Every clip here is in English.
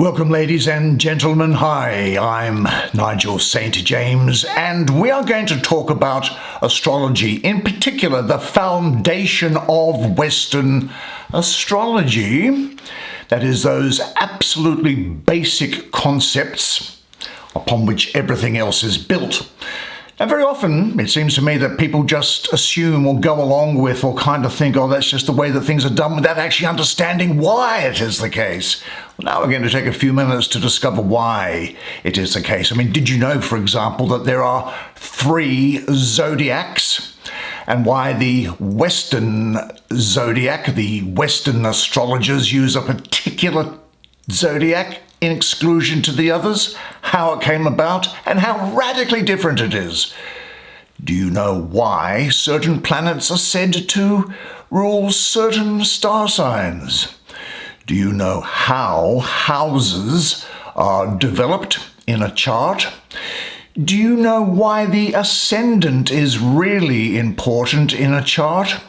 Welcome, ladies and gentlemen. Hi, I'm Nigel St. James, and we are going to talk about astrology, in particular, the foundation of Western astrology. That is, those absolutely basic concepts upon which everything else is built. And very often, it seems to me that people just assume or go along with or kind of think, oh, that's just the way that things are done, without actually understanding why it is the case. Well, now we're going to take a few minutes to discover why it is the case. I mean, did you know, for example, that there are 3 zodiacs? And why the Western zodiac, the Western astrologers, use a particular zodiac in exclusion to the others, how it came about, and how radically different it is. Do you know why certain planets are said to rule certain star signs? Do you know how houses are developed in a chart? Do you know why the ascendant is really important in a chart?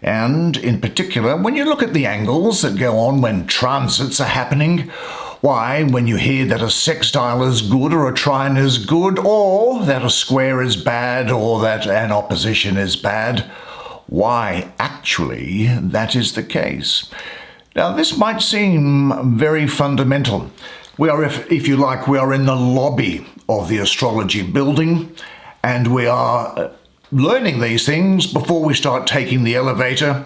And in particular, when you look at the angles that go on when transits are happening, why, when you hear that a sextile is good or a trine is good, or that a square is bad or that an opposition is bad, why actually that is the case. Now, this might seem very fundamental. We are, if you like, we are in the lobby of the astrology building, and we are learning these things before we start taking the elevator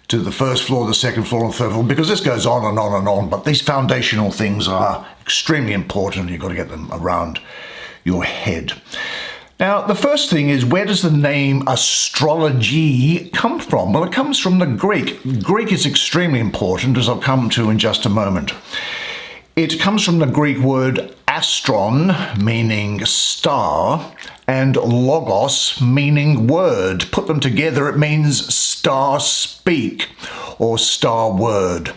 to the first floor, the second floor, and third floor, because this goes on and on and on. But these foundational things are extremely important. You've got to get them around your head. Now, the first thing is, where does the name astrology come from? Well, it comes from the Greek. Greek is extremely important, as I'll come to in just a moment. It comes from the Greek word astron, meaning star, and logos, meaning word. Put them together, it means star speak or star word.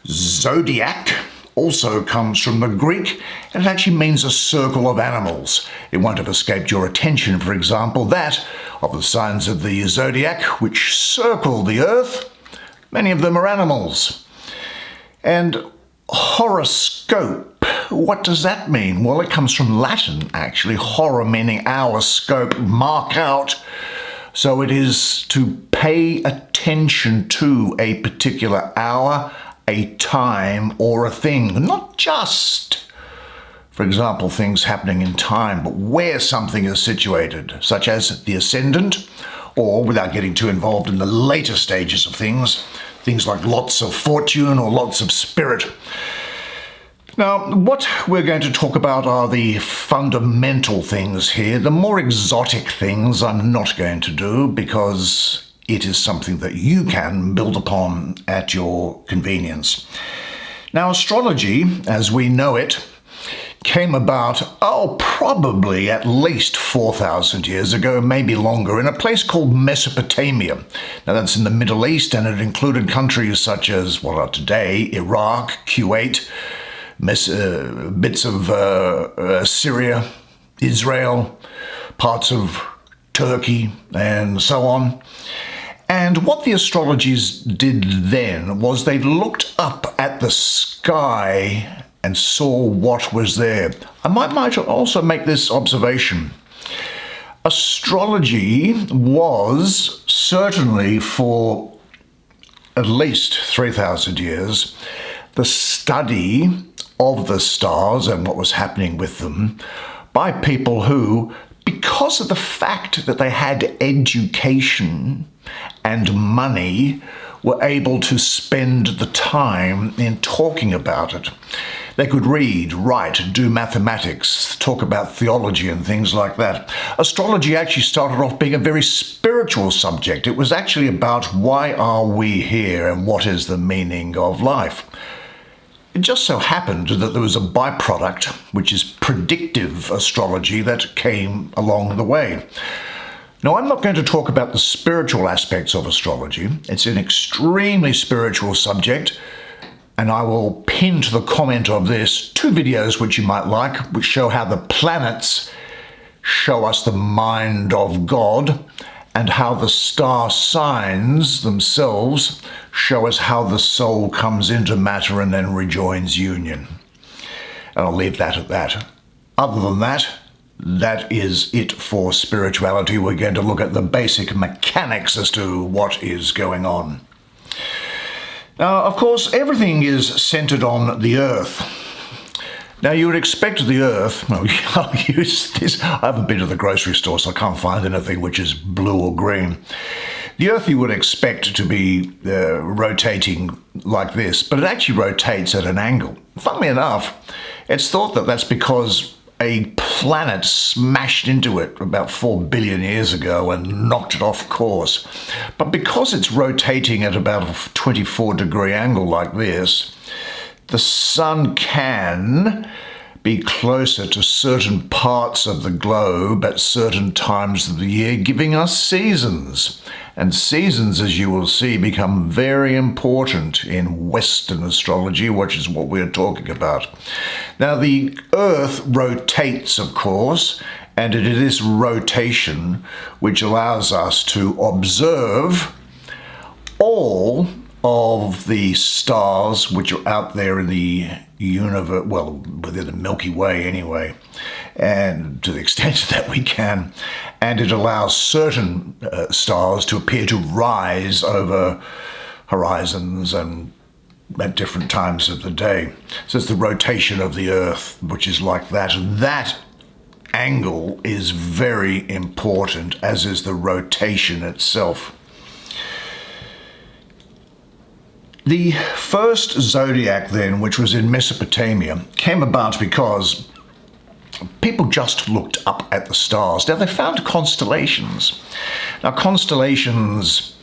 Zodiac also comes from the Greek, and it actually means a circle of animals. It won't have escaped your attention, for example, that of the signs of the zodiac, which circle the earth. Many of them are animals. And horoscope, what does that mean? Well, it comes from Latin, actually. Horo meaning hour, scope, mark out. So it is to pay attention to a particular hour, a time, or a thing. Not just, for example, things happening in time, but where something is situated, such as the ascendant, or, without getting too involved in the later stages of things like lots of fortune or lots of spirit. Now, what we're going to talk about are the fundamental things here. The more exotic things I'm not going to do, because it is something that you can build upon at your convenience. Now, astrology, as we know it, came about, probably at least 4,000 years ago, maybe longer, in a place called Mesopotamia. Now, that's in the Middle East, and it included countries such as, what are today, Iraq, Kuwait, bits of Syria, Israel, parts of Turkey, and so on. And what the astrologers did then was they looked up at the sky and saw what was there. I might also make this observation. Astrology was certainly, for at least 3,000 years, the study of the stars and what was happening with them by people who, because of the fact that they had education and money, were able to spend the time in talking about it. They could read, write, do mathematics, talk about theology and things like that. Astrology actually started off being a very spiritual subject. It was actually about why are we here and what is the meaning of life. It just so happened that there was a byproduct, which is predictive astrology, that came along the way. Now, I'm not going to talk about the spiritual aspects of astrology. It's an extremely spiritual subject, and I will pin to the comment of this 2 videos which you might like, which show how the planets show us the mind of God, and how the star signs themselves show us how the soul comes into matter and then rejoins union. And I'll leave that at that. Other than that, that is it for spirituality. We're going to look at the basic mechanics as to what is going on. Now, of course, everything is centered on the Earth. Now, you would expect the Earth, I'll use this, I haven't been to the grocery store, so I can't find anything which is blue or green. The Earth you would expect to be rotating like this, but it actually rotates at an angle. Funnily enough, it's thought that that's because a planet smashed into it about 4 billion years ago and knocked it off course. But because it's rotating at about a 24-degree angle like this, the sun can be closer to certain parts of the globe at certain times of the year, giving us seasons. And seasons, as you will see, become very important in Western astrology, which is what we're talking about. Now, the Earth rotates, of course, and it is this rotation which allows us to observe all of the stars which are out there in the universe, well, within the Milky Way anyway, and to the extent that we can. And it allows certain stars to appear to rise over horizons and at different times of the day. So it's the rotation of the Earth, which is like that. And that angle is very important, as is the rotation itself. The first zodiac then, which was in Mesopotamia, came about because people just looked up at the stars. Now, they found constellations. Now, constellations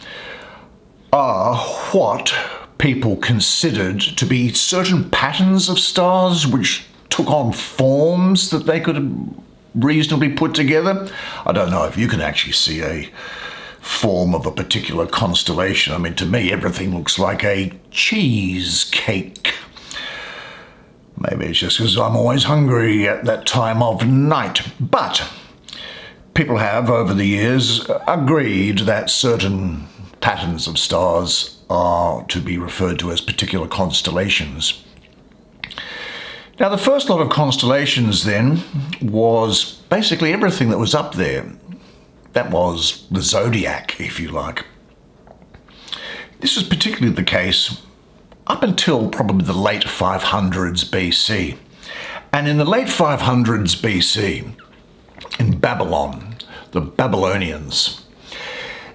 are what people considered to be certain patterns of stars which took on forms that they could reasonably put together. I don't know if you can actually see a form of a particular constellation. I mean, to me, everything looks like a cheesecake. Maybe it's just because I'm always hungry at that time of night. But people have, over the years, agreed that certain patterns of stars are to be referred to as particular constellations. Now, the first lot of constellations then was basically everything that was up there. That was the Zodiac, if you like. This was particularly the case up until probably the late 500s BC. And in the late 500s BC, in Babylon, the Babylonians,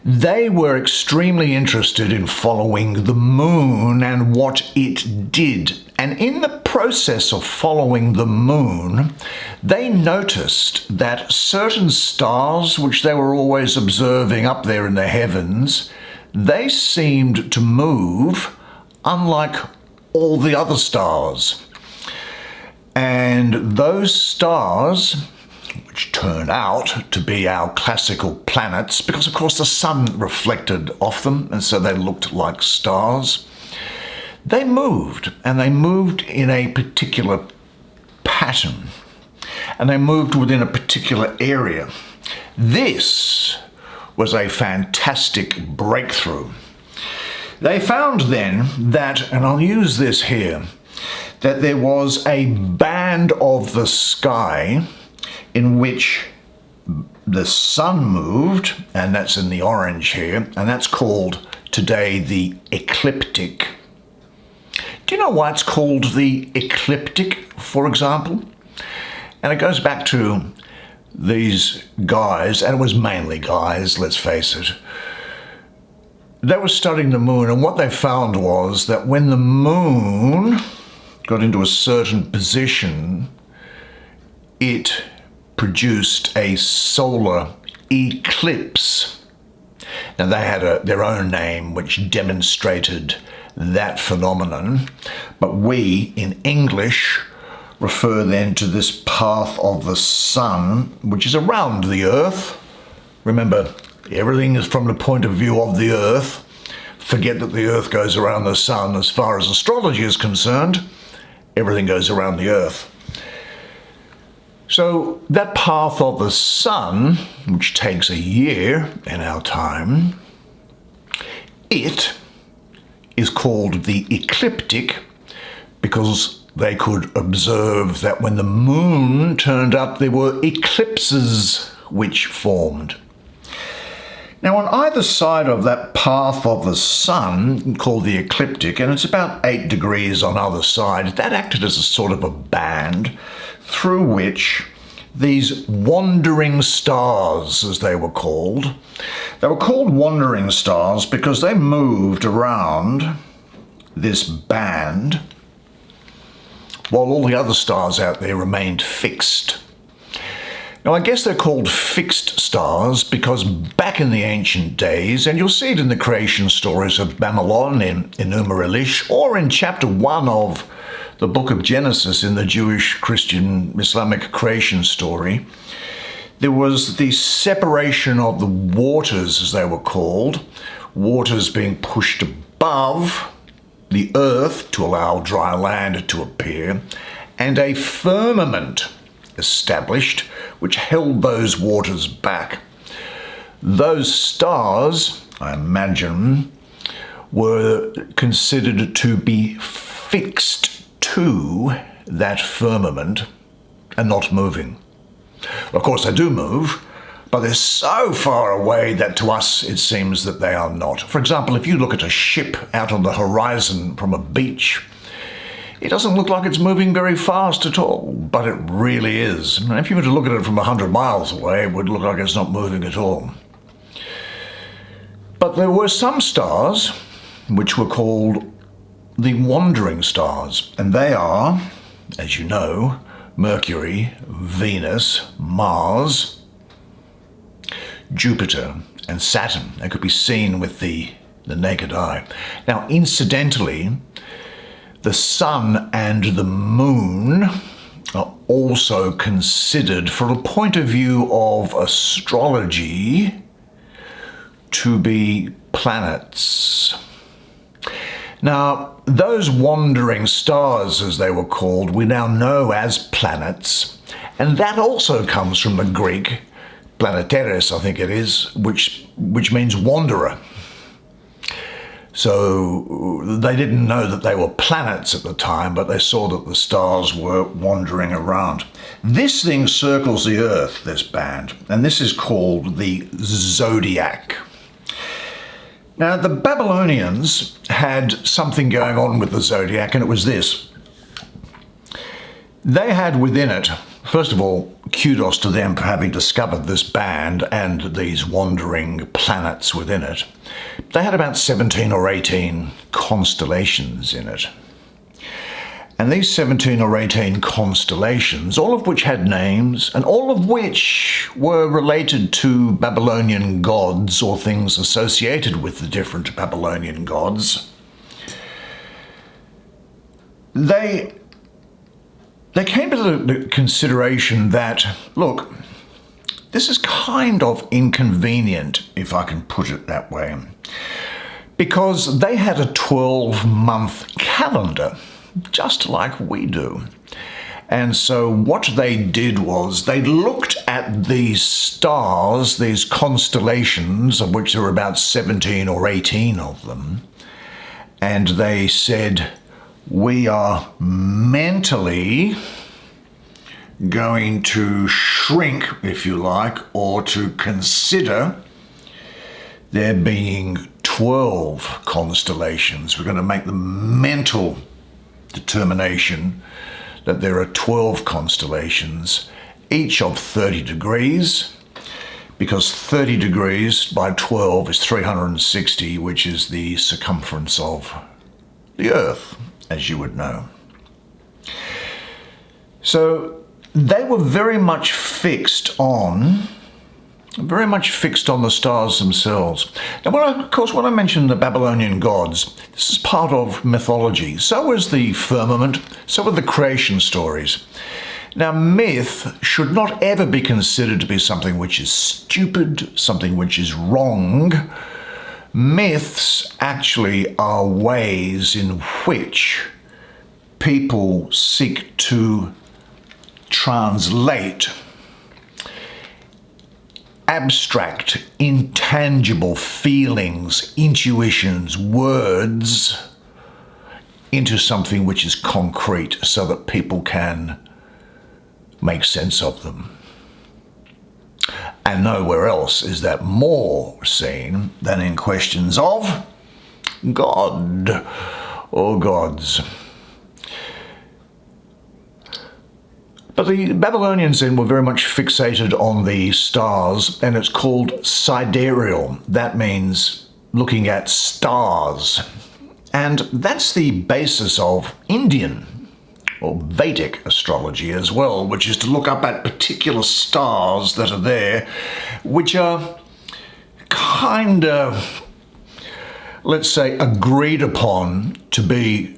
they were extremely interested in following the moon and what it did. And in the process of following the moon, they noticed that certain stars, which they were always observing up there in the heavens, they seemed to move unlike all the other stars. And those stars, which turned out to be our classical planets, because of course the sun reflected off them, and so they looked like stars, they moved, and they moved in a particular pattern, and they moved within a particular area. This was a fantastic breakthrough. They found then that, and I'll use this here, that there was a band of the sky in which the sun moved, and that's in the orange here, and that's called today the ecliptic. Do you know why it's called the ecliptic, for example? And it goes back to these guys, and it was mainly guys, let's face it. They were studying the moon, and what they found was that when the moon got into a certain position, it produced a solar eclipse. Now, they had their own name which demonstrated that phenomenon, but we in English refer then to this path of the sun, which is around the Earth. Remember, everything is from the point of view of the Earth. Forget that the Earth goes around the sun. As far as astrology is concerned, everything goes around the Earth. So that path of the sun, which takes a year in our time, it is called the ecliptic because they could observe that when the moon turned up, there were eclipses which formed. Now, on either side of that path of the sun, called the ecliptic, and it's about 8 degrees on either side, that acted as a sort of a band through which these wandering stars, as they were called wandering stars because they moved around this band while all the other stars out there remained fixed. Now, I guess they're called fixed stars because back in the ancient days, and you'll see it in the creation stories of Babylon in Enuma Elish, or in chapter 1 of the book of Genesis in the Jewish, Christian, Islamic creation story, there was the separation of the waters, as they were called, waters being pushed above the earth to allow dry land to appear, and a firmament established which held those waters back. Those stars, I imagine, were considered to be fixed to that firmament and not moving. Of course, they do move, but they're so far away that to us it seems that they are not. For example, if you look at a ship out on the horizon from a beach, it doesn't look like it's moving very fast at all, but it really is. And if you were to look at it from 100 miles away, it would look like it's not moving at all. But there were some stars which were called the wandering stars, and they are, as you know, Mercury, Venus, Mars, Jupiter, and Saturn. They could be seen with the naked eye. Now, incidentally, the sun and the moon are also considered, from a point of view of astrology, to be planets. Now, those wandering stars, as they were called, we now know as planets, and that also comes from the Greek, planeteres, I think it is, which means wanderer. So they didn't know that they were planets at the time, but they saw that the stars were wandering around. This thing circles the Earth, this band, and this is called the Zodiac. Now, the Babylonians had something going on with the Zodiac, and it was this. They had within it, first of all, kudos to them for having discovered this band and these wandering planets within it. They had about 17 or 18 constellations in it. And these 17 or 18 constellations, all of which had names, and all of which were related to Babylonian gods or things associated with the different Babylonian gods, they came to the consideration that, look, this is kind of inconvenient, if I can put it that way, because they had a 12-month calendar, just like we do. And so what they did was they looked at these stars, these constellations, of which there were about 17 or 18 of them, and they said, we are mentally going to shrink, if you like, or to consider there being 12 constellations. We're going to make the mental determination that there are 12 constellations, each of 30 degrees, because 30 degrees by 12 is 360, which is the circumference of the Earth, as you would know. So they were very much fixed on the stars themselves. Now, when I mentioned the Babylonian gods, this is part of mythology. So is the firmament, so are the creation stories. Now, myth should not ever be considered to be something which is stupid, something which is wrong. Myths actually are ways in which people seek to translate abstract, intangible feelings, intuitions, words into something which is concrete so that people can make sense of them. And nowhere else is that more seen than in questions of God or gods. But the Babylonians then were very much fixated on the stars, and it's called Sidereal. That means looking at stars. And that's the basis of Indian or Vedic astrology as well, which is to look up at particular stars that are there, which are kind of, let's say, agreed upon to be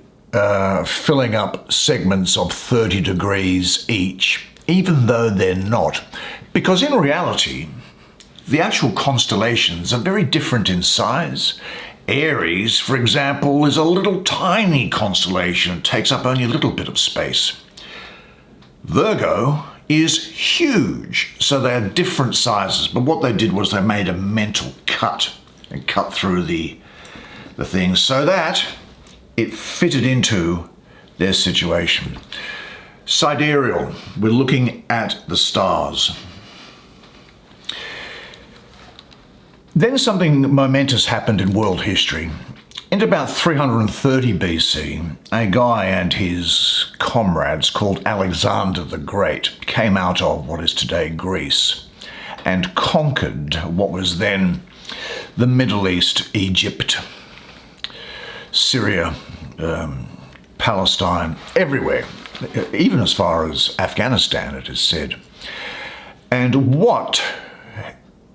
filling up segments of 30 degrees each, even though they're not. Because in reality, the actual constellations are very different in size. Aries, for example, is a little tiny constellation. It takes up only a little bit of space. Virgo is huge, so they are different sizes. But what they did was they made a mental cut and cut through the thing so that it fitted into their situation. Sidereal, we're looking at the stars. Then something momentous happened in world history. In about 330 BC, a guy and his comrades called Alexander the Great came out of what is today Greece and conquered what was then the Middle East, Egypt, Syria, Palestine, everywhere, even as far as Afghanistan, it is said. And what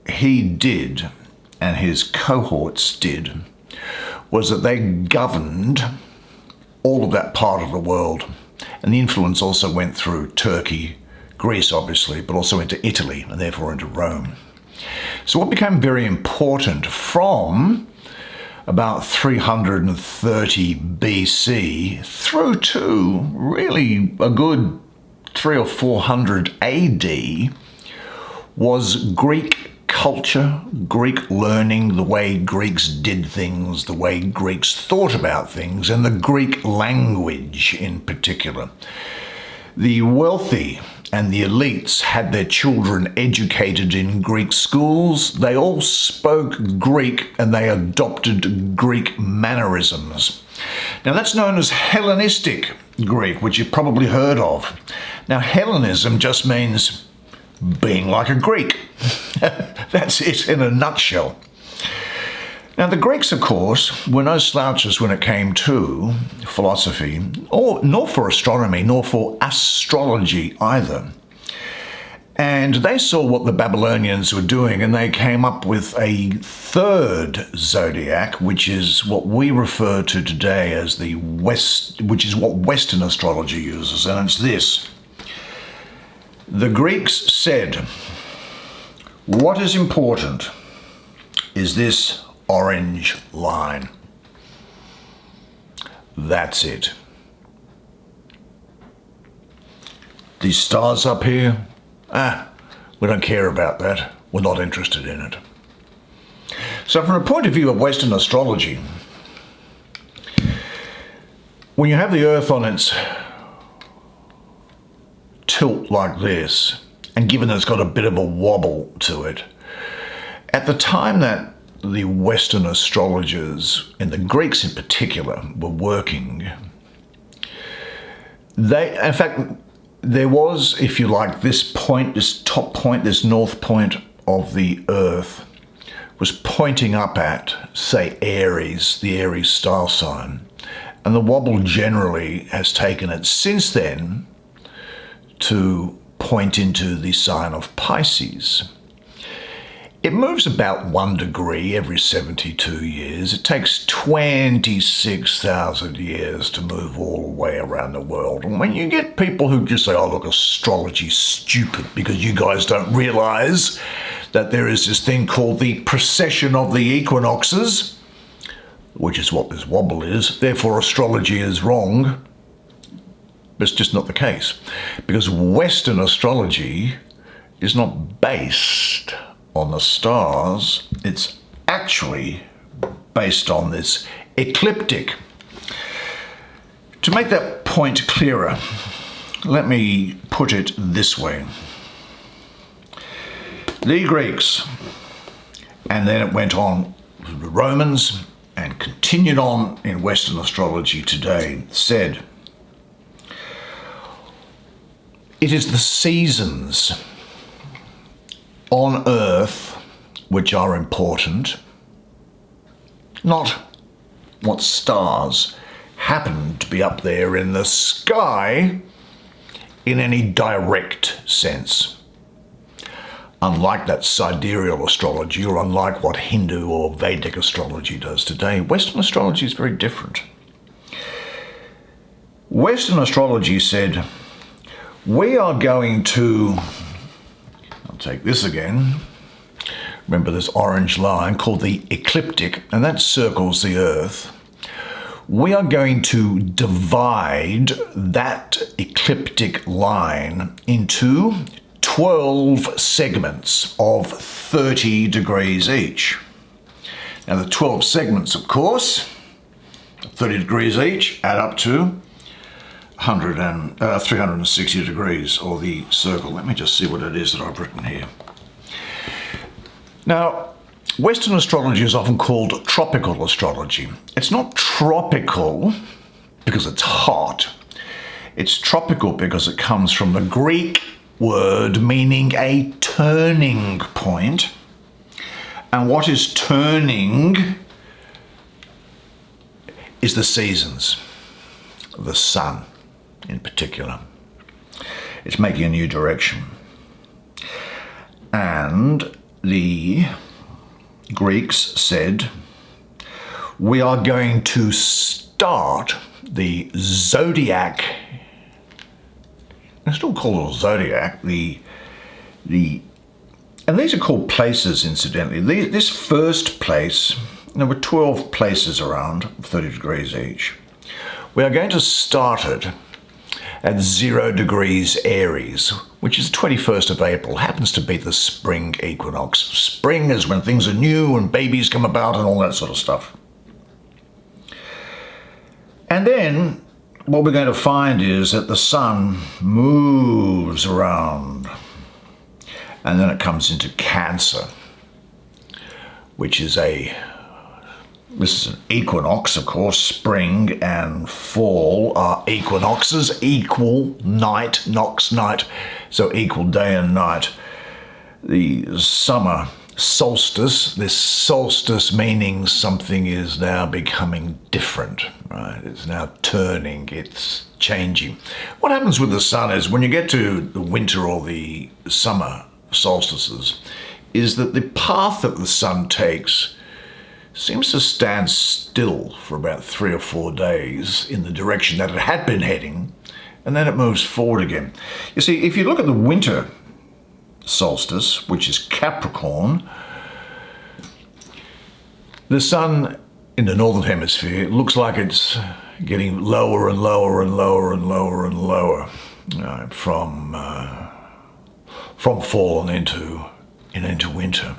he did and his cohorts did was that they governed all of that part of the world. And the influence also went through Turkey, Greece obviously, but also into Italy and therefore into Rome. So what became very important from about 330 BC through to really a good 300 or 400 AD was Greek culture, Greek learning, the way Greeks did things, the way Greeks thought about things, and the Greek language in particular. The wealthy and the elites had their children educated in Greek schools. They all spoke Greek and they adopted Greek mannerisms. Now that's known as Hellenistic Greek, which you've probably heard of. Now Hellenism just means being like a Greek. That's it in a nutshell. Now the Greeks, of course, were no slouches when it came to philosophy, nor for astronomy, nor for astrology either. And they saw what the Babylonians were doing, and they came up with a third zodiac, which is what we refer to today as the West, which is what Western astrology uses, and it's this. The Greeks said, what is important is this orange line. That's it. These stars up here, we don't care about that. We're not interested in it. So from a point of view of Western astrology, when you have the Earth on its tilt like this, and given that it's got a bit of a wobble to it, at the time that the Western astrologers, and the Greeks in particular, were working, in fact, there was, if you like, this point, this top point, this north point of the Earth was pointing up at, say, Aries, the Aries star sign. And the wobble generally has taken it since then to point into the sign of Pisces. It moves about 1 degree every 72 years. It takes 26,000 years to move all the way around the world. And when you get people who just say, oh, look, astrology's stupid because you guys don't realize that there is this thing called the precession of the equinoxes, which is what this wobble is, therefore astrology is wrong. But it's just not the case, because Western astrology is not based on the stars. It's actually based on this ecliptic. To make that point clearer, let me put it this way. The Greeks, and then it went on to the Romans and continued on in Western astrology today, said, it is the seasons on Earth which are important, not what stars happen to be up there in the sky in any direct sense. Unlike that sidereal astrology, or unlike what Hindu or Vedic astrology does today, Western astrology is very different. Western astrology said, we are going to, I'll take this again, remember this orange line called the ecliptic, and that circles the Earth. We are going to divide that ecliptic line into 12 segments of 30 degrees each. Now the 12 segments, of course, 30 degrees each, add up to 360 degrees, or the circle. Let me just see what it is that I've written here. Now, Western astrology is often called tropical astrology. It's not tropical because it's hot. It's tropical because it comes from the Greek word meaning a turning point. And what is turning is the seasons, the sun in particular. It's making a new direction. And the Greeks said, we are going to start the Zodiac, I still call it Zodiac, and these are called places, incidentally. This first place, there were 12 places around, 30 degrees each. We are going to start it at 0 degrees Aries, which is the 21st of April, happens to be the spring equinox. Spring is when things are new and babies come about and all that sort of stuff. And then what we're going to find is that the sun moves around, and then it comes into Cancer, which is this is an equinox, of course. Spring and fall are equinoxes, equal night, nox night, so equal day and night. The summer solstice, this solstice meaning something is now becoming different, right? It's now turning, it's changing. What happens with the sun is when you get to the winter or the summer solstices, is that the path that the sun takes seems to stand still for about 3 or 4 days in the direction that it had been heading, and then it moves forward again. You see, if you look at the winter solstice, which is Capricorn, the sun in the northern hemisphere looks like it's getting lower and lower and lower and lower and lower, from fall and into winter.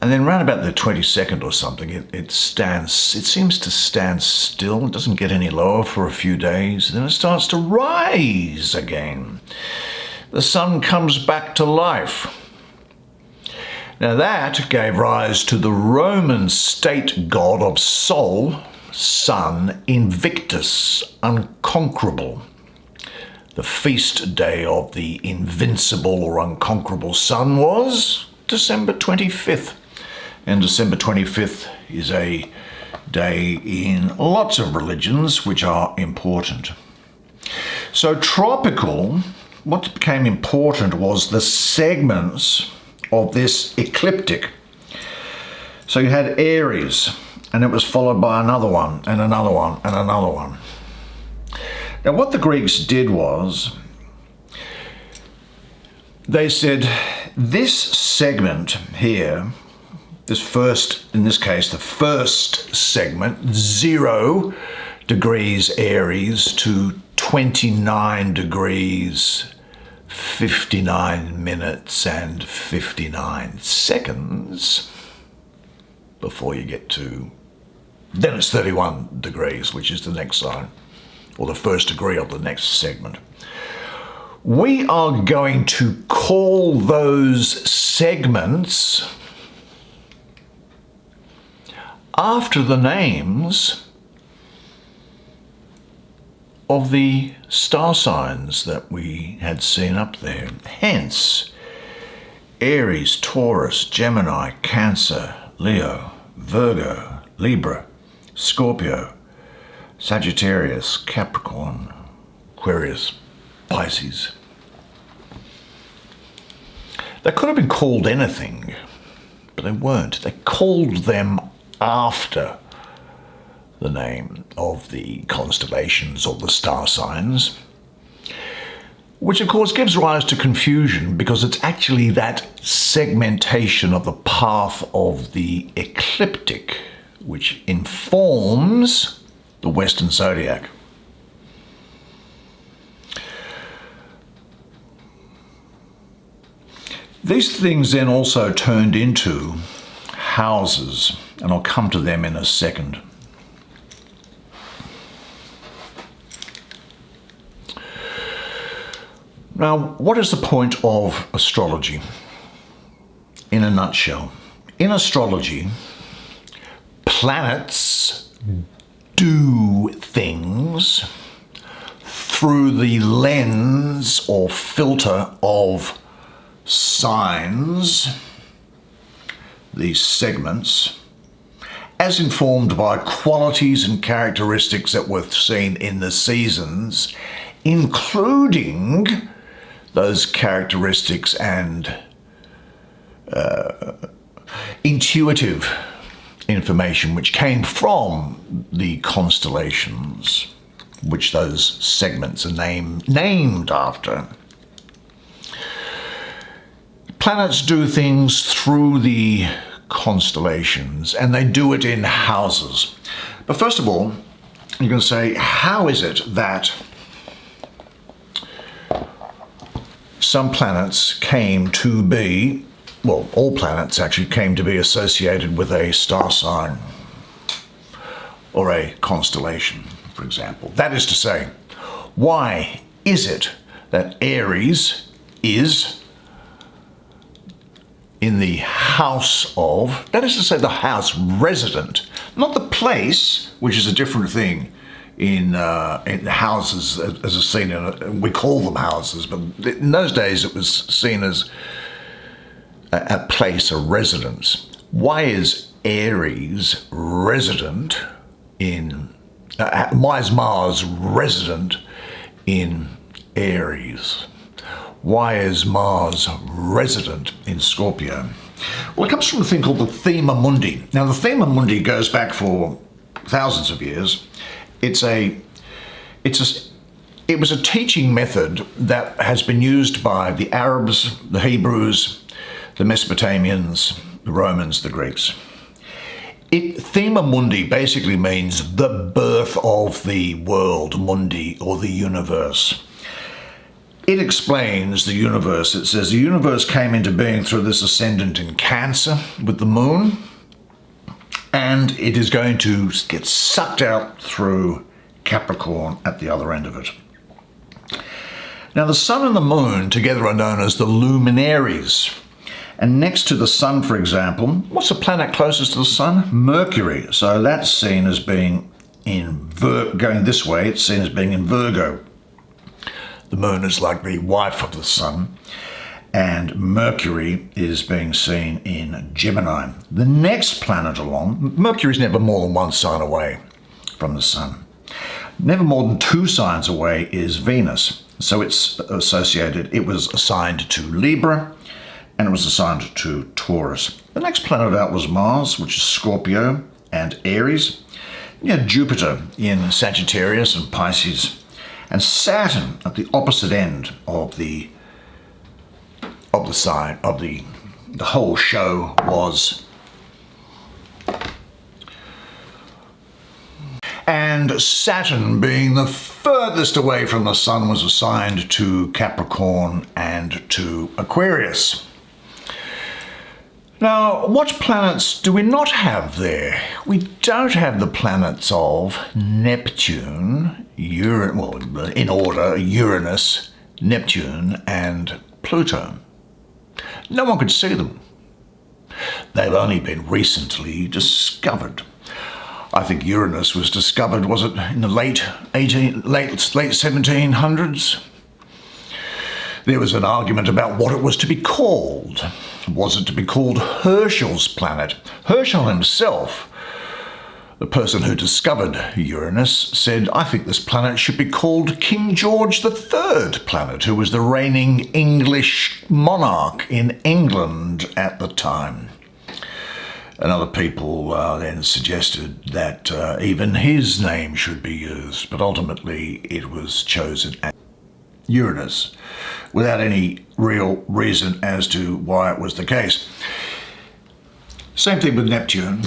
And then round about the 22nd or something, it seems to stand still. It doesn't get any lower for a few days. Then it starts to rise again. The sun comes back to life. Now that gave rise to the Roman state god of Sol, Sun, Invictus, Unconquerable. The feast day of the invincible or unconquerable sun was December 25th. And December 25th is a day in lots of religions which are important. So tropical, what became important was the segments of this ecliptic. So you had Aries, and it was followed by another one, and another one, and another one. Now what the Greeks did was, they said, this segment here, this first, in this case, the first segment, 0 degrees Aries to 29 degrees, 59 minutes and 59 seconds before you get to, then it's 31 degrees, which is the next sign. or the first degree of the next segment. We are going to call those segments after the names of the star signs that we had seen up there. Hence, Aries, Taurus, Gemini, Cancer, Leo, Virgo, Libra, Scorpio, Sagittarius, Capricorn, Aquarius, Pisces. They could have been called anything, but they weren't. They called them after the name of the constellations or the star signs, which of course gives rise to confusion because it's actually that segmentation of the path of the ecliptic which informs the Western zodiac. These things then also turned into houses, and I'll come to them in a second. Now, what is the point of astrology? In a nutshell, in astrology, planets do things through the lens or filter of signs, these segments, as informed by qualities and characteristics that were seen in the seasons, including those characteristics and intuitive information which came from the constellations, which those segments are named after. Planets do things through the constellations, and they do it in houses. But first of all, you're going to say, how is it that some planets came to be, well, all planets actually came to be associated with a star sign or a constellation, for example? That is to say, why is it that Aries is in the house of, that is to say, the house resident, not the place, which is a different thing in houses, as a seen in, we call them houses, but in those days it was seen as a place, a residence. Why is Aries resident in, why is Mars resident in Aries? Why is Mars resident in Scorpio? Well, it comes from a thing called the Thema Mundi. Now, the Thema Mundi goes back for thousands of years. It was a teaching method that has been used by the Arabs, the Hebrews, the Mesopotamians, the Romans, the Greeks. Thema Mundi basically means the birth of the world, Mundi, or the universe. It explains the universe. It says the universe came into being through this ascendant in Cancer with the moon, and it is going to get sucked out through Capricorn at the other end of it. Now, the sun and the moon together are known as the luminaries. And next to the sun, for example, what's the planet closest to the sun? Mercury. So that's seen as being going this way, it's seen as being in Virgo. The moon is like the wife of the sun, and Mercury is being seen in Gemini. The next planet along, Mercury is never more than one sign away from the sun. Never more than 2 signs away is Venus. So it's associated, it was assigned to Libra, and it was assigned to Taurus. The next planet out was Mars, which is Scorpio and Aries. You had Jupiter in Sagittarius and Pisces, and Saturn at the opposite end of the sign of the whole show was. And Saturn, being the furthest away from the sun, was assigned to Capricorn and to Aquarius. Now, what planets do we not have there? We don't have the planets of Neptune, in order, Uranus, Neptune, and Pluto. No one could see them. They've only been recently discovered. I think Uranus was discovered, was it in the late 1700s? There was an argument about what it was to be called. Was it to be called Herschel's planet? Herschel himself, the person who discovered Uranus, said, I think this planet should be called King George III planet, who was the reigning English monarch in England at the time. And other people then suggested that even his name should be used, but ultimately it was chosen as Uranus, without any real reason as to why it was the case. Same thing with Neptune,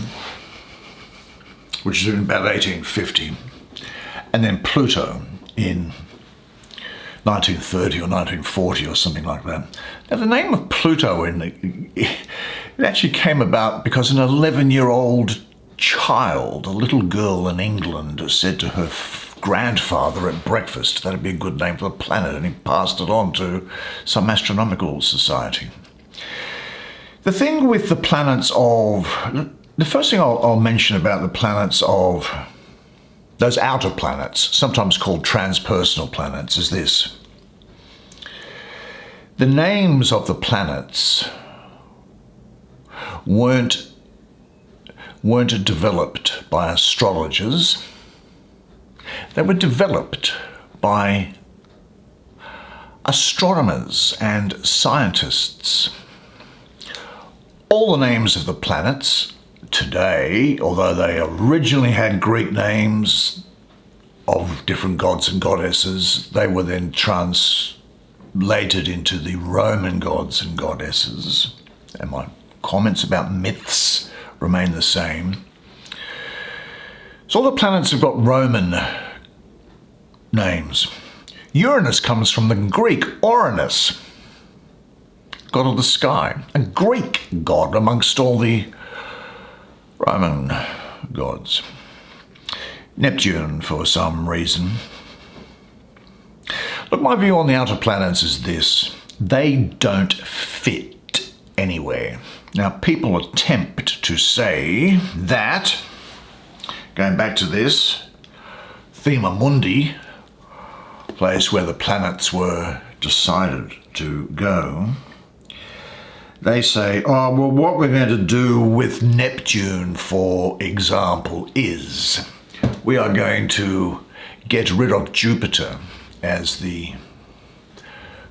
which is in about 1850, and then Pluto in 1930 or 1940 or something like that. Now the name of Pluto it actually came about because an 11-year-old child, a little girl in England, said to her grandfather at breakfast that'd be a good name for the planet, and he passed it on to some astronomical society. The thing with the planets of... The first thing I'll mention about the planets of those outer planets, sometimes called transpersonal planets, is this. The names of the planets weren't developed by astrologers. They were developed by astronomers and scientists. All the names of the planets today, although they originally had Greek names of different gods and goddesses, they were then translated into the Roman gods and goddesses. And my comments about myths remain the same. So all the planets have got Roman names. Uranus comes from the Greek Uranus, god of the sky, a Greek god amongst all the Roman gods. Neptune, for some reason. Look, my view on the outer planets is this. They don't fit anywhere. Now, people attempt to say that, going back to this, Thema Mundi, place where the planets were decided to go, they say, oh, well, what we're going to do with Neptune, for example, is we are going to get rid of Jupiter as the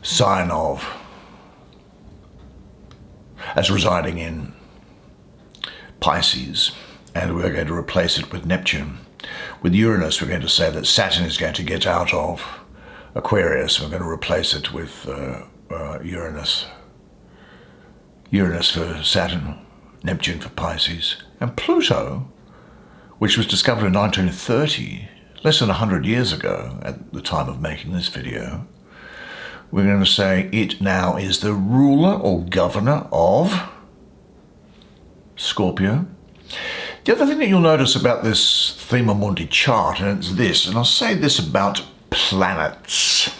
sign of, as residing in Pisces, and we're going to replace it with Neptune. With Uranus, we're going to say that Saturn is going to get out of Aquarius. We're going to replace it with Uranus. Uranus for Saturn, Neptune for Pisces. And Pluto, which was discovered in 1930, less than 100 years ago at the time of making this video, we're going to say it now is the ruler or governor of Scorpio. The other thing that you'll notice about this Thema Mundi chart, and it's this, and I'll say this about planets,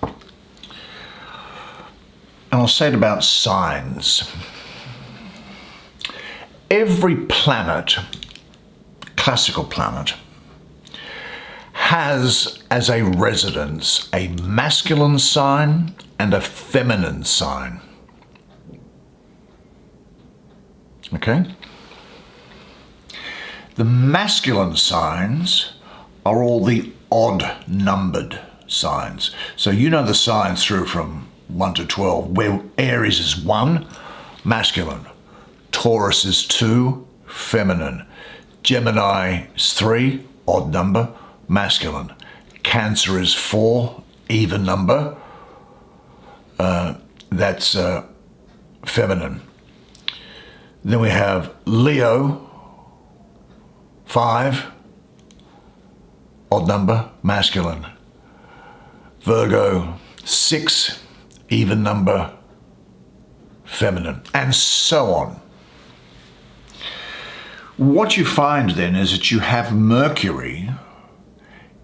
and I'll say it about signs. Every planet, classical planet, has as a residence a masculine sign and a feminine sign. Okay? The masculine signs are all the odd numbered signs. So you know the signs through from 1 to 12, where Aries is 1, masculine. Taurus is 2, feminine. Gemini is 3, odd number, masculine. Cancer is 4, even number, that's feminine. Then we have Leo, 5, odd number, masculine. Virgo, 6, even number, feminine, and so on. What you find then is that you have Mercury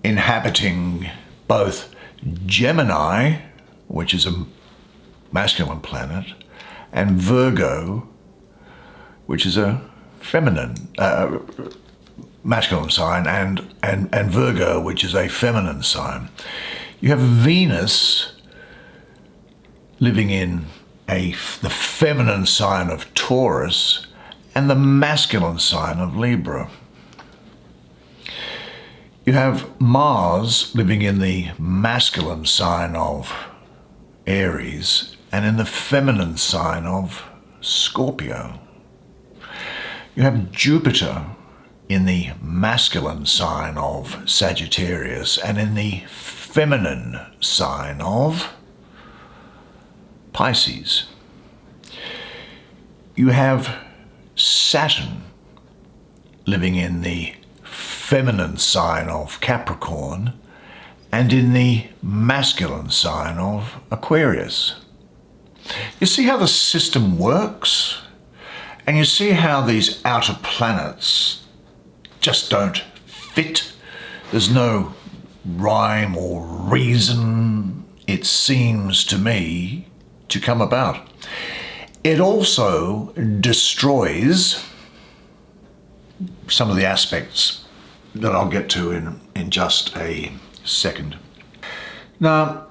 inhabiting both Gemini, which is a masculine planet, and Virgo, which is a feminine, masculine sign, and Virgo, which is a feminine sign. You have Venus living in the feminine sign of Taurus and the masculine sign of Libra. You have Mars living in the masculine sign of Aries and in the feminine sign of Scorpio. You have Jupiter in the masculine sign of Sagittarius and in the feminine sign of Pisces. You have Saturn living in the feminine sign of Capricorn and in the masculine sign of Aquarius. You see how the system works? And you see how these outer planets just don't fit? There's no rhyme or reason, it seems to me, to come about. It also destroys some of the aspects that I'll get to in just a second. Now,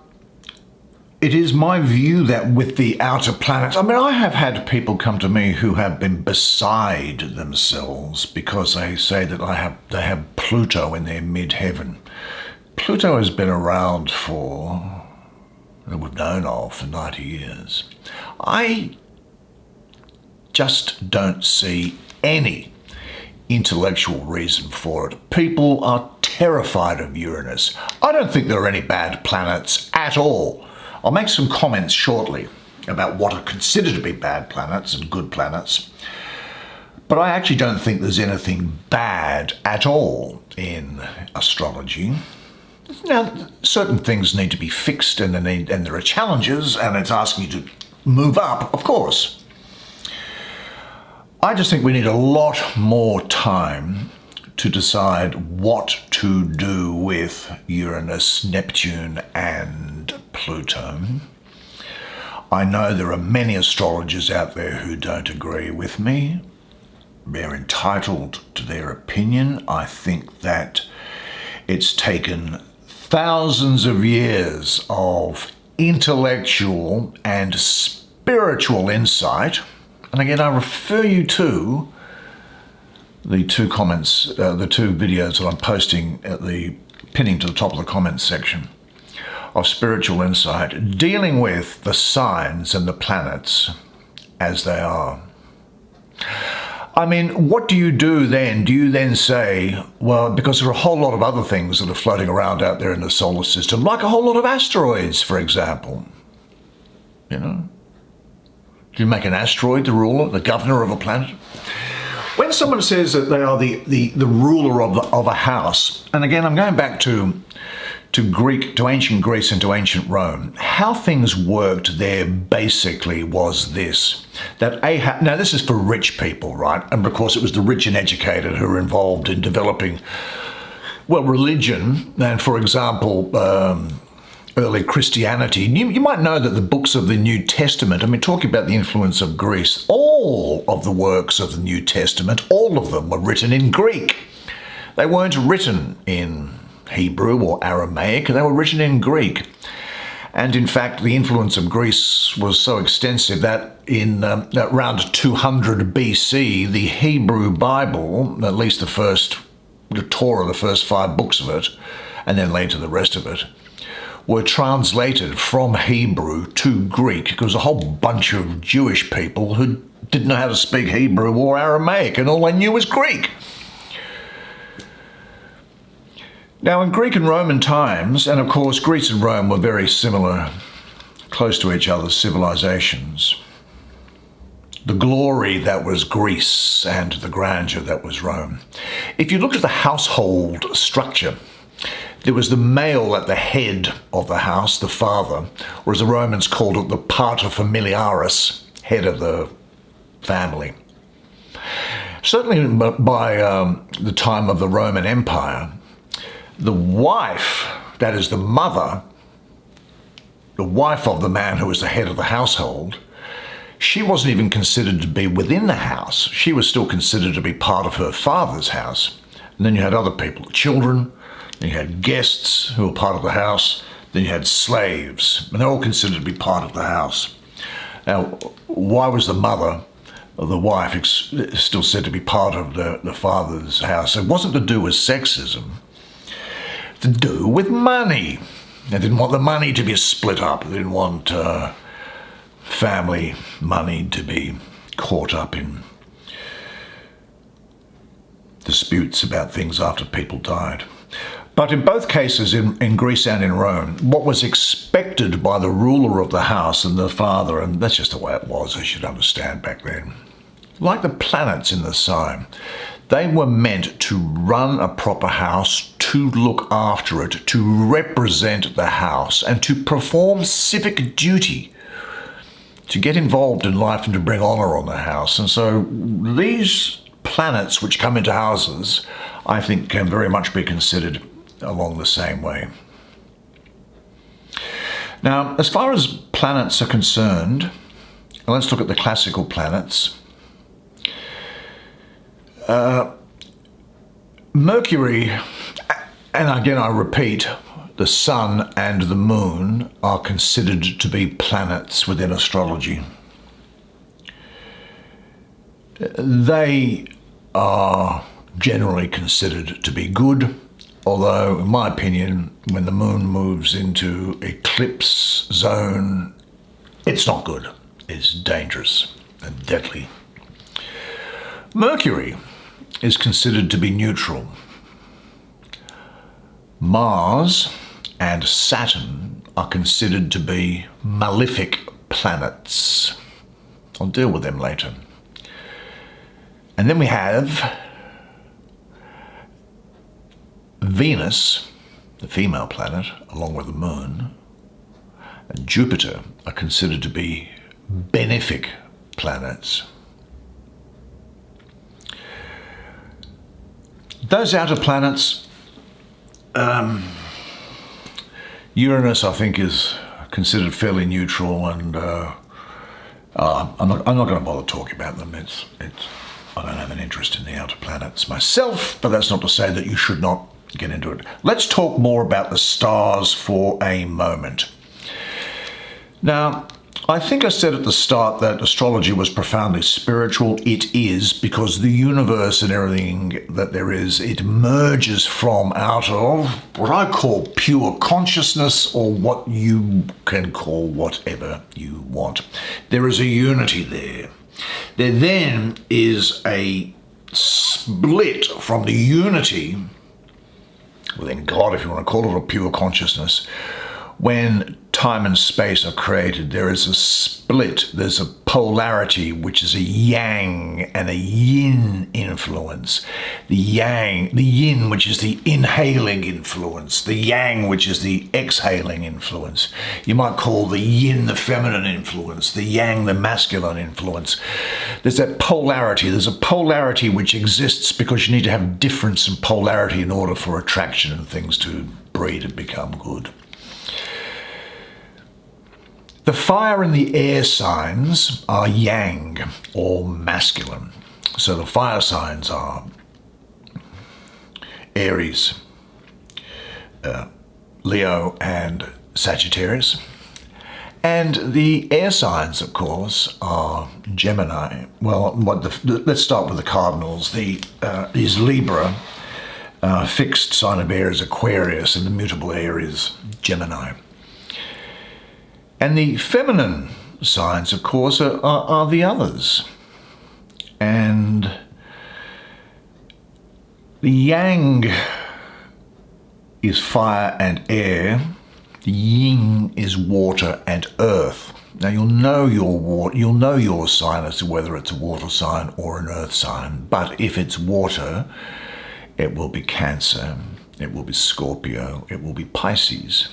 it is my view that with the outer planets, I have had people come to me who have been beside themselves because they say that they have Pluto in their midheaven. Pluto has been around that we've known of for 90 years. I just don't see any intellectual reason for it. People are terrified of Uranus. I don't think there are any bad planets at all. I'll make some comments shortly about what are considered to be bad planets and good planets. But I actually don't think there's anything bad at all in astrology. Now, certain things need to be fixed and there are challenges, and it's asking you to move up, of course. I just think we need a lot more time to decide what to do with Uranus, Neptune, and Pluto. I know there are many astrologers out there who don't agree with me. They're entitled to their opinion. I think that it's taken thousands of years of intellectual and spiritual insight. And again, I refer you to the two videos that I'm posting pinning to the top of the comments section of spiritual insight, dealing with the signs and the planets as they are. What do you do then? Do you then say, well, because there are a whole lot of other things that are floating around out there in the solar system, like a whole lot of asteroids, for example, do you make an asteroid the ruler, the governor of a planet? When someone says that they are the ruler of a house, and again, I'm going back to ancient Greece and to ancient Rome, how things worked there basically was this, that Ahab, now this is for rich people, right? And of course it was the rich and educated who were involved in developing, religion, and for example, early Christianity. You might know that the books of the New Testament, talking about the influence of Greece, all of the works of the New Testament, all of them were written in Greek. They weren't written in Hebrew or Aramaic, they were written in Greek. And in fact, the influence of Greece was so extensive that in around 200 BC, the Hebrew Bible, at least the Torah, the first 5 books of it, and then later the rest of it, were translated from Hebrew to Greek, because a whole bunch of Jewish people who didn't know how to speak Hebrew or Aramaic, and all they knew was Greek. Now, in Greek and Roman times, and of course Greece and Rome were very similar, close to each other's civilizations, the glory that was Greece and the grandeur that was Rome. If you looked at the household structure, there was the male at the head of the house, the father, or as the Romans called it, the pater familiaris, head of the family. Certainly by the time of the Roman Empire, the wife, that is the mother, the wife of the man who was the head of the household, she wasn't even considered to be within the house. She was still considered to be part of her father's house. And then you had other people, children, then you had guests who were part of the house, then you had slaves, and they're all considered to be part of the house. Now, why was the mother, or the wife, still said to be part of the father's house? It wasn't to do with sexism, to do with money. They didn't want the money to be split up. They didn't want family money to be caught up in disputes about things after people died. But in both cases, in Greece and in Rome, what was expected by the ruler of the house and the father, and that's just the way it was, I should understand back then, like the planets in the sign, they were meant to run a proper house, to look after it, to represent the house, and to perform civic duty, to get involved in life and to bring honor on the house. And so these planets which come into houses, I think, can very much be considered along the same way. Now, as far as planets are concerned, let's look at the classical planets. Mercury, and again I repeat, the sun and the moon are considered to be planets within astrology. They are generally considered to be good, although, in my opinion, when the moon moves into eclipse zone, it's not good. It's dangerous and deadly. Mercury is considered to be neutral. Mars and Saturn are considered to be malefic planets. I'll deal with them later. And then we have Venus, the female planet, along with the moon, and Jupiter are considered to be benefic planets. Those outer planets, Uranus, I think, is considered fairly neutral, and I'm not going to bother talking about them. I don't have an interest in the outer planets myself, but that's not to say that you should not get into it. Let's talk more about the stars for a moment. Now, I think I said at the start that astrology was profoundly spiritual. It is, because the universe and everything that there is, it emerges from out of what I call pure consciousness, or what you can call whatever you want. There is a unity there. There then is a split from the unity within God, if you want to call it, a pure consciousness. When time and space are created, there is a split, there's a polarity, which is a yang and a yin influence. The yin, which is the inhaling influence, the yang, which is the exhaling influence. You might call the yin the feminine influence, the yang the masculine influence. There's that polarity. There's a polarity which exists because you need to have difference and polarity in order for attraction and things to breed and become good. The fire and the air signs are yang, or masculine. So the fire signs are Aries, Leo and Sagittarius. And the air signs, of course, are Gemini. Well, let's start with the cardinals. Is Libra, fixed sign of air is Aquarius, and the mutable air is Gemini. And the feminine signs, of course, are the others. And the yang is fire and air. The yin is water and earth. Now you'll know your sign as to whether it's a water sign or an earth sign. But if it's water, it will be Cancer, it will be Scorpio, it will be Pisces.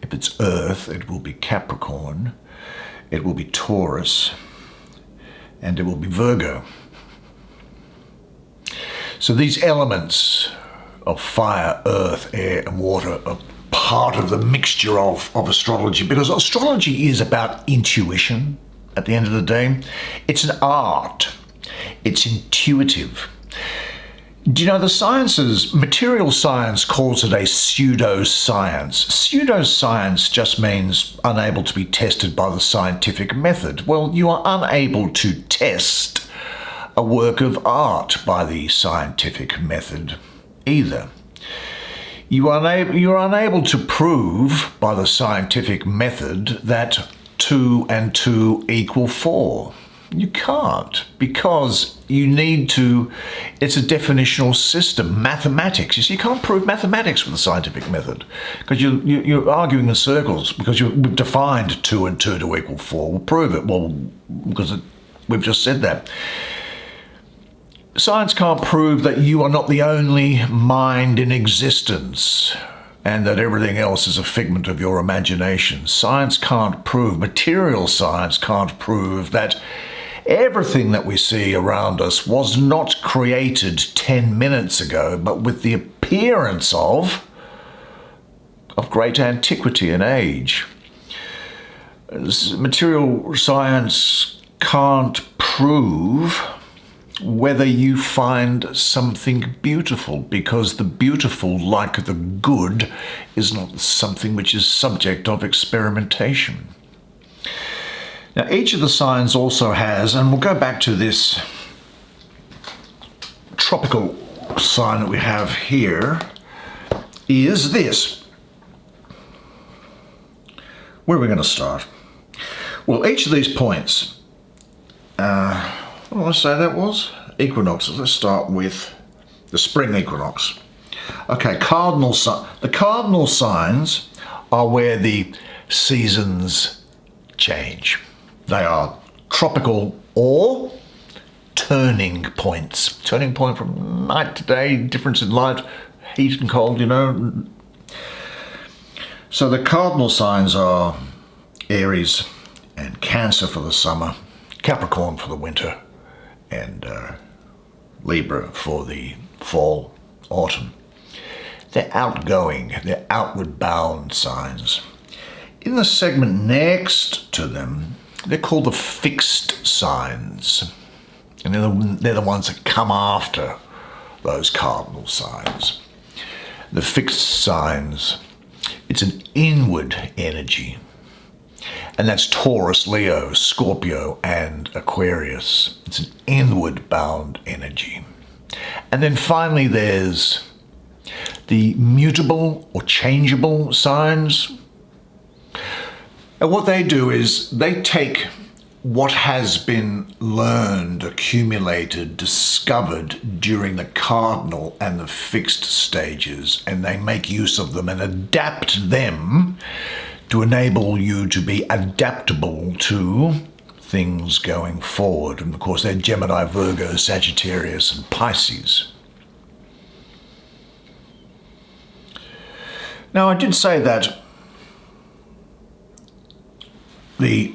If it's earth, it will be Capricorn, it will be Taurus, and it will be Virgo. So these elements of fire, earth, air, and water are part of the mixture of astrology, because astrology is about intuition at the end of the day. It's an art. It's intuitive. Do you know the sciences, material science calls it a pseudoscience. Pseudoscience just means unable to be tested by the scientific method. Well, you are unable to test a work of art by the scientific method either. You're unable to prove by the scientific method that 2 and 2 equal 4. You can't, because you need to, it's a definitional system, mathematics. You see, you can't prove mathematics with the scientific method, because you're arguing in circles, because you've defined 2 and 2 to equal 4. We'll prove it, well, because we've just said that. Science can't prove that you are not the only mind in existence and that everything else is a figment of your imagination. Science can't prove, material science can't prove that everything that we see around us was not created 10 minutes ago, but with the appearance of great antiquity and age. Material science can't prove whether you find something beautiful, because the beautiful, like the good, is not something which is subject of experimentation. Now, each of the signs also has, and we'll go back to this tropical sign that we have here, is this. Where are we going to start? Well, each of these points, what did I say that was? Equinoxes. Let's start with the spring equinox. Okay, the cardinal signs are where the seasons change. They are tropical or turning points. Turning point from night to day, difference in light, heat and cold, you know. So the cardinal signs are Aries and Cancer for the summer, Capricorn for the winter, and Libra for the fall, autumn. They're outgoing, they're outward bound signs. In the segment next to them, they're called the fixed signs. And they're the ones that come after those cardinal signs. The fixed signs, it's an inward energy. And that's Taurus, Leo, Scorpio, and Aquarius. It's an inward bound energy. And then finally there's the mutable or changeable signs. And what they do is they take what has been learned, accumulated, discovered during the cardinal and the fixed stages, and they make use of them and adapt them to enable you to be adaptable to things going forward. And of course, they're Gemini, Virgo, Sagittarius, and Pisces. Now, I did say that the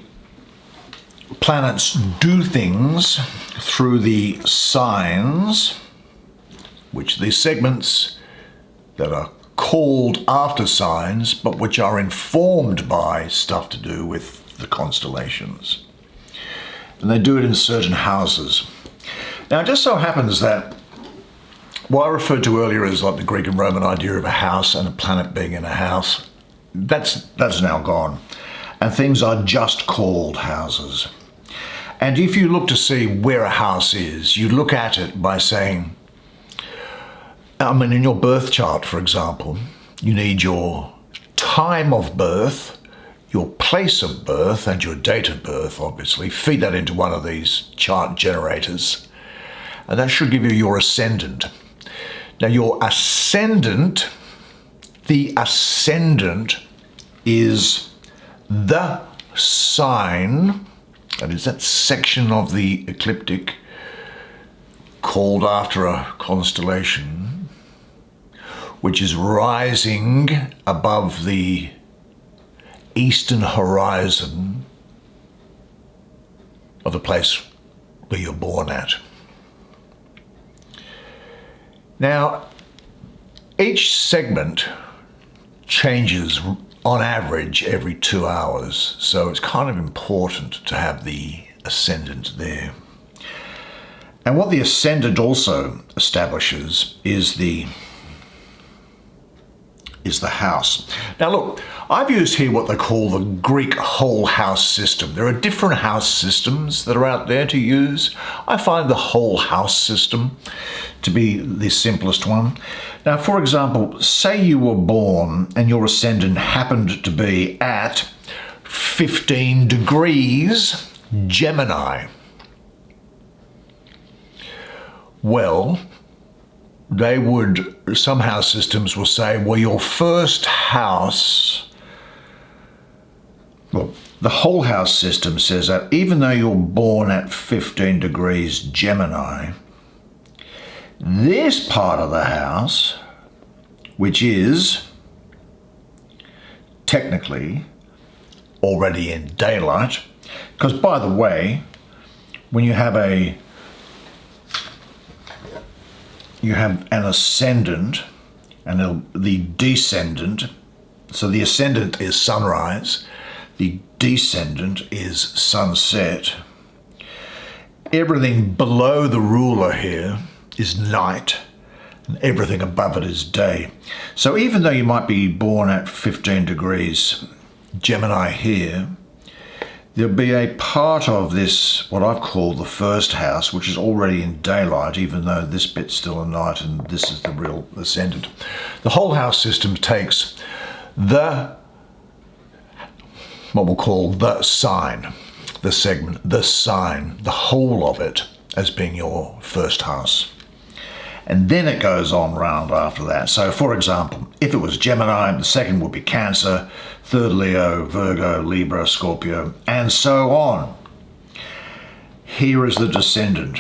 planets do things through the signs, which are these segments that are called after signs, but which are informed by stuff to do with the constellations. And they do it in certain houses. Now, it just so happens that what I referred to earlier as like the Greek and Roman idea of a house and a planet being in a house, that's now gone. And things are just called houses. And if you look to see where a house is, you look at it by saying, in your birth chart, for example, you need your time of birth, your place of birth, and your date of birth, obviously. Feed that into one of these chart generators, and that should give you your ascendant. Now, your ascendant, the ascendant is the sign, that is that section of the ecliptic called after a constellation, which is rising above the eastern horizon of the place where you're born at. Now, each segment changes on average every 2 hours, so it's kind of important to have the ascendant there. And what the ascendant also establishes is the house. Now look, I've used here what they call the Greek whole house system. There are different house systems that are out there to use. I find the whole house system to be the simplest one. Now, for example, say you were born and your ascendant happened to be at 15 degrees Gemini. Well, some house systems will say, well, your first house, well, the whole house system says that even though you're born at 15 degrees Gemini, this part of the house, which is technically already in daylight, because by the way, when you have an ascendant and the descendant, so the ascendant is sunrise, the descendant is sunset. Everything below the ruler here is night, and everything above it is day. So even though you might be born at 15 degrees Gemini here, there'll be a part of this, what I've called the first house, which is already in daylight, even though this bit's still at night and this is the real ascendant. The whole house system takes what we'll call the sign, the segment, the sign, the whole of it as being your first house. And then it goes on round after that. So for example, if it was Gemini, the second would be Cancer, third Leo, Virgo, Libra, Scorpio, and so on. Here is the descendant.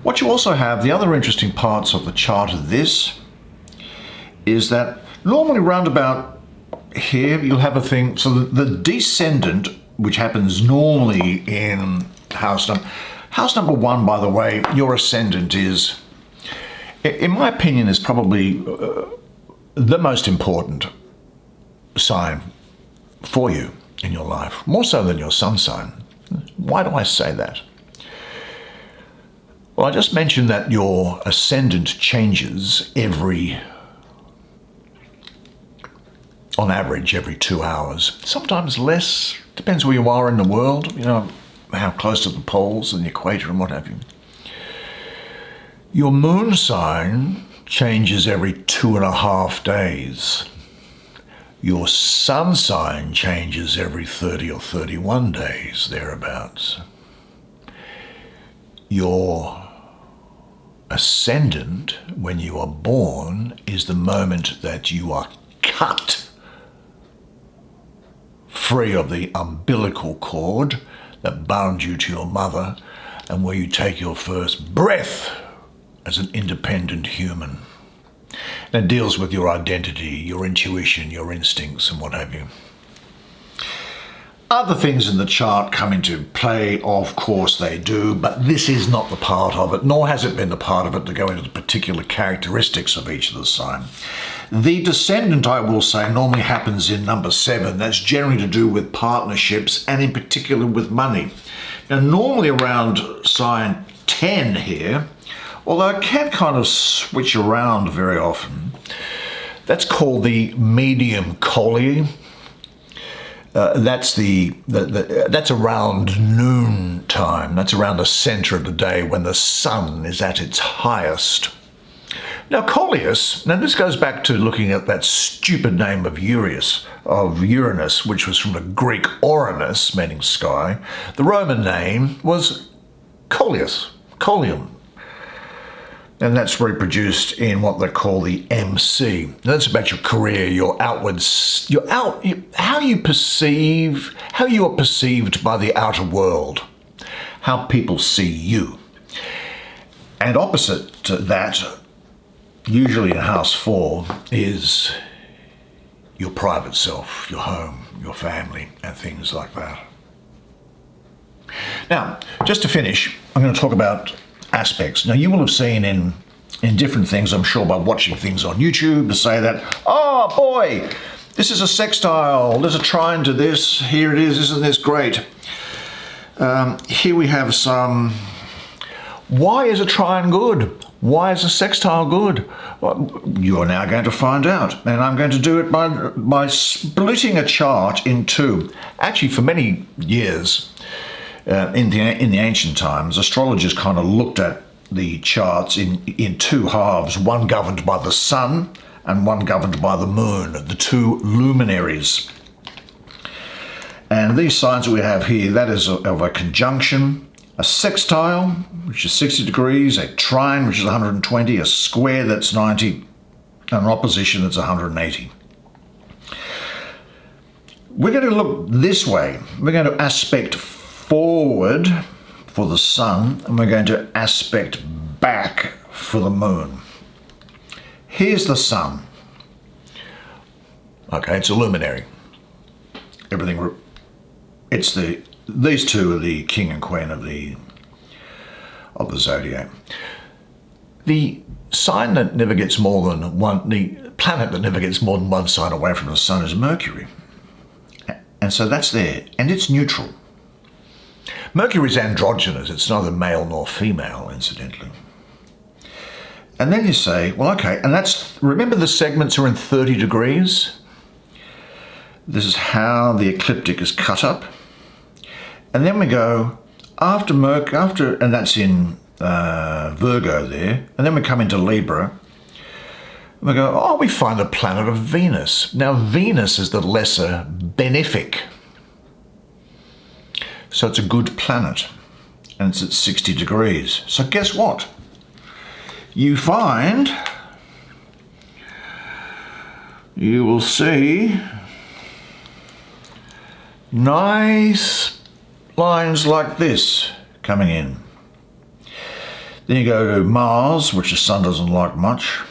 What you also have, the other interesting parts of the chart of this, is that normally round about here you'll have a thing, so the descendant, which happens normally in house number 1, by the way, your ascendant is, in my opinion, is probably the most important sign for you in your life, more so than your sun sign. Why do I say that? Well, I just mentioned that your ascendant changes on average, every 2 hours. Sometimes less, depends where you are in the world, you know, how close to the poles and the equator and what have you. Your moon sign changes every 2.5 days. Your sun sign changes every 30 or 31 days, thereabouts. Your ascendant, when you are born, is the moment that you are cut free of the umbilical cord that bound you to your mother, and where you take your first breath as an independent human. And it deals with your identity, your intuition, your instincts, and what have you. Other things in the chart come into play, of course they do, but this is not the part of it, nor has it been the part of it to go into the particular characteristics of each of the sign. The descendant, I will say, normally happens in number 7. That's generally to do with partnerships and in particular with money. Now, normally around sign 10 here, although it can kind of switch around very often, that's called the medium collier. That's that's around noon time. That's around the center of the day when the sun is at its highest. Now, Collius, now this goes back to looking at that stupid name of Uranus, which was from the Greek Oranus, meaning sky. The Roman name was Collius, Collium. And that's reproduced in what they call the MC. Now, that's about your career, your outwards, how you are perceived by the outer world, how people see you. And opposite to that, usually in house 4, is your private self, your home, your family, and things like that. Now, just to finish, I'm going to talk about aspects. Now, you will have seen in different things, I'm sure, by watching things on YouTube to say that, oh boy, this is a sextile, there's a trine to this, here it is, isn't this great? Here we have some, why is a trine good? Why is a sextile good? Well, you are now going to find out, and I'm going to do it by splitting a chart in two. Actually, for many years, in the ancient times, astrologers kind of looked at the charts in two halves, one governed by the sun and one governed by the moon, the two luminaries. And these signs that we have here, that is of a conjunction, a sextile, which is 60 degrees, a trine, which is 120, a square that's 90, and an opposition that's 180. We're going to look this way. We're going to aspect forward for the sun, and we're going to aspect back for the moon. Here's the sun. Okay, it's a luminary. These two are the king and queen of the zodiac. The sign that never gets more than one, the planet that never gets more than one sign away from the sun is Mercury. And so that's there, and it's neutral. Mercury is androgynous, it's neither male nor female, incidentally. And then you say, well, okay, and remember the segments are in 30 degrees? This is how the ecliptic is cut up. And then we go, and that's in Virgo there, and then we come into Libra, and we go, oh, we find the planet of Venus. Now, Venus is the lesser benefic. So it's a good planet, and it's at 60 degrees. So guess what? You will see nice lines like this coming in. Then you go to Mars, which the sun doesn't like much.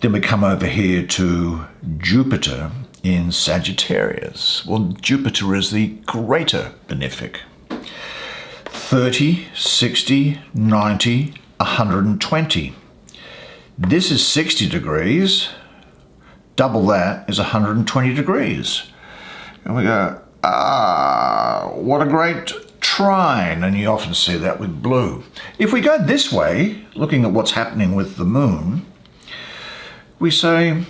Then we come over here to Jupiter in Sagittarius. Well, Jupiter is the greater benefic. 30, 60, 90, 120. This is 60 degrees. Double that is 120 degrees. And we go, what a great trine. And you often see that with blue. If we go this way, looking at what's happening with the moon, we say,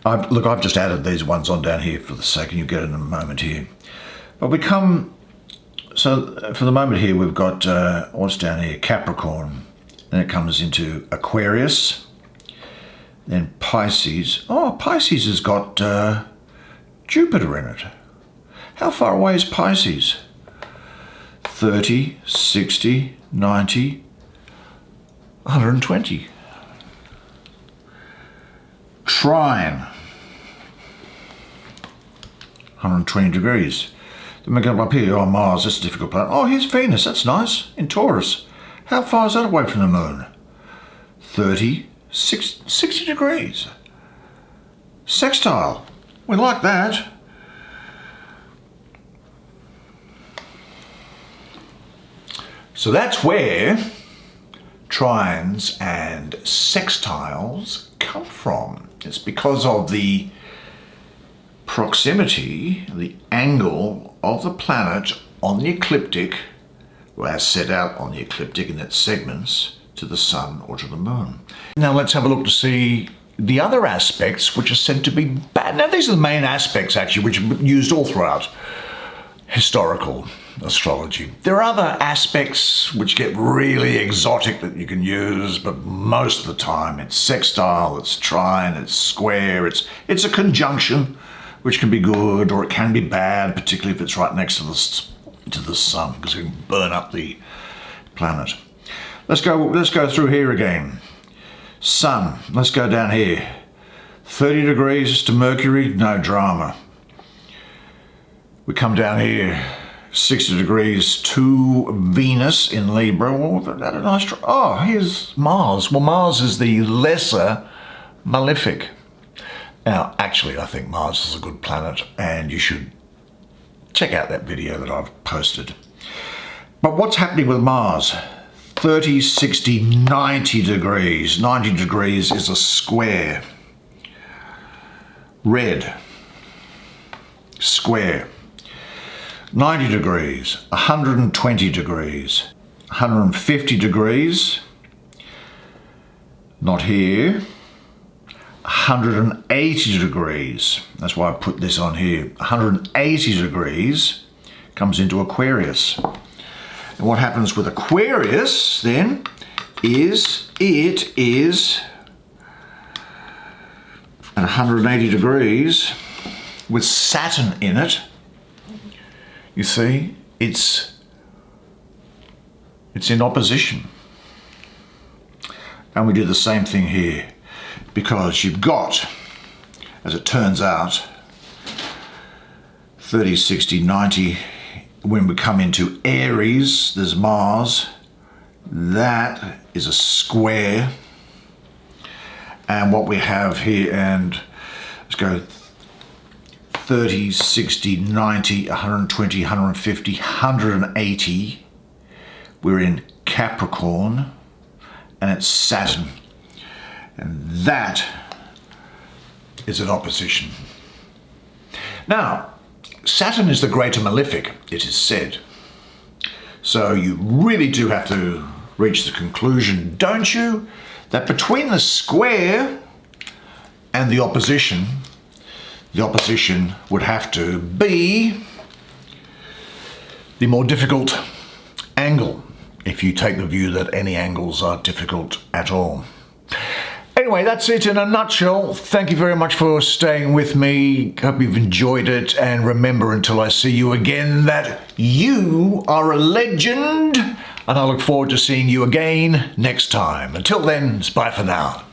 I've just added these ones on down here for the sake, and you'll get it in a moment here. But we come, so for the moment here, we've got, what's down here, Capricorn. Then it comes into Aquarius, then Pisces. Oh, Pisces has got Jupiter in it. How far away is Pisces? 30, 60, 90, 120. Trine, 120 degrees. Then we go up here, oh, Mars, that's a difficult planet. Oh, here's Venus, that's nice, in Taurus. How far is that away from the moon? 30, 60 degrees. Sextile, we like that. So that's where trines and sextiles come from. It's because of the proximity, the angle of the planet on the ecliptic, or as set out on the ecliptic in its segments, to the sun or to the moon. Now let's have a look to see the other aspects which are said to be bad. Now these are the main aspects actually which are used all throughout historical astrology. There are other aspects which get really exotic that you can use, but most of the time it's sextile, it's trine, it's square, it's a conjunction which can be good or it can be bad, particularly if it's right next to the sun, because it can burn up the planet. Let's go through here again. Sun, let's go down here. 30 degrees to Mercury, no drama. We come down here, 60 degrees to Venus in Libra. Well, that a nice. Oh, here's Mars. Well, Mars is the lesser malefic. Now, actually, I think Mars is a good planet, and you should check out that video that I've posted. But what's happening with Mars? 30, 60, 90 degrees. 90 degrees is a square. Red. Square. 90 degrees. 120 degrees. 150 degrees. Not here. 180 degrees. That's why I put this on here. 180 degrees comes into Aquarius. And what happens with Aquarius then is it is at 180 degrees with Saturn in it. You see, it's in opposition. And we do the same thing here because you've got, as it turns out, 30, 60, 90. When we come into Aries, there's Mars. That is a square. And what we have here, and let's go 30, 60, 90, 120, 150, 180. We're in Capricorn, and it's Saturn. And that is an opposition. Now, Saturn is the greater malefic, it is said. So you really do have to reach the conclusion, don't you, that between the square and the opposition would have to be the more difficult angle, if you take the view that any angles are difficult at all. Anyway, that's it in a nutshell. Thank you very much for staying with me. Hope you've enjoyed it. And remember, until I see you again, that you are a legend. And I look forward to seeing you again next time. Until then, it's bye for now.